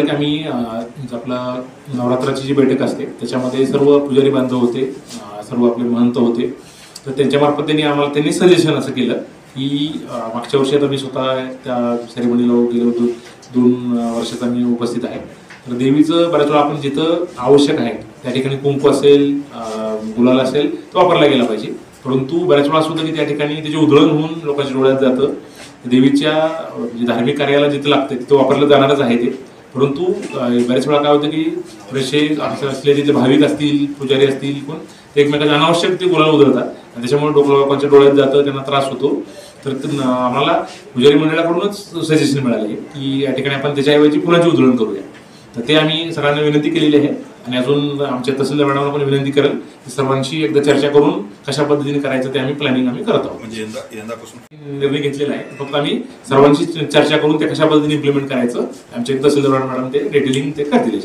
आम्ही आपला नवरात्राची जी बैठक असते त्याच्यामध्ये सर्व पुजारी बांधव होते, सर्व आपले महंत होते. तर त्यांच्यामार्फत त्यांनी सजेशन असं केलं की मागच्या वर्षी आता मी स्वतः त्या सेरेमनीला गेलो होतो. 2 वर्षाचा मी उपस्थित आहे. तर देवीचं बऱ्याच वेळा आपण जिथं आवश्यक आहे त्या ठिकाणी कुंकू असेल, गुलाल असेल तो वापरला गेला पाहिजे. परंतु बऱ्याच वेळा असं होतं की त्या ठिकाणी त्याची उधळण होऊन लोकांच्या डोळ्यात जातं. देवीच्या धार्मिक कार्याला जिथं लागतं तिथं वापरलं जाणारच आहे ते. परंतु बऱ्याच वेळा काय होतं की थोडेसे असले तिथे भाविक असतील, पुजारी असतील, कोण ते एकमेकांच्या अनावश्यक ते गुलाल उधळतात आणि त्याच्यामुळे लोकांच्या डोळ्यात जातं, त्यांना त्रास होतो. तर आम्हाला पुजारी मंडळाकडूनच सजेशन मिळाले की या ठिकाणी आपण त्याच्याऐवजी फुलांची उधळण करूया. तर ते आम्ही सगळ्यांना विनंती केलेली आहे आणि अजून आमच्या तहसीलदार मॅडमला पण विनंती करेल की सर्वांशी एकदा चर्चा करून कशा पद्धतीने करायचं ते आम्ही प्लॅनिंग करत आहोत. म्हणजे यंदापासून निर्णय घेतलेला आहे. फक्त आम्ही सर्वांशी चर्चा करून ते कशा पद्धतीने इम्प्लिमेंट करायचं आमचे तहसीलदार मॅडम ते डिटेलिंग ते करतील.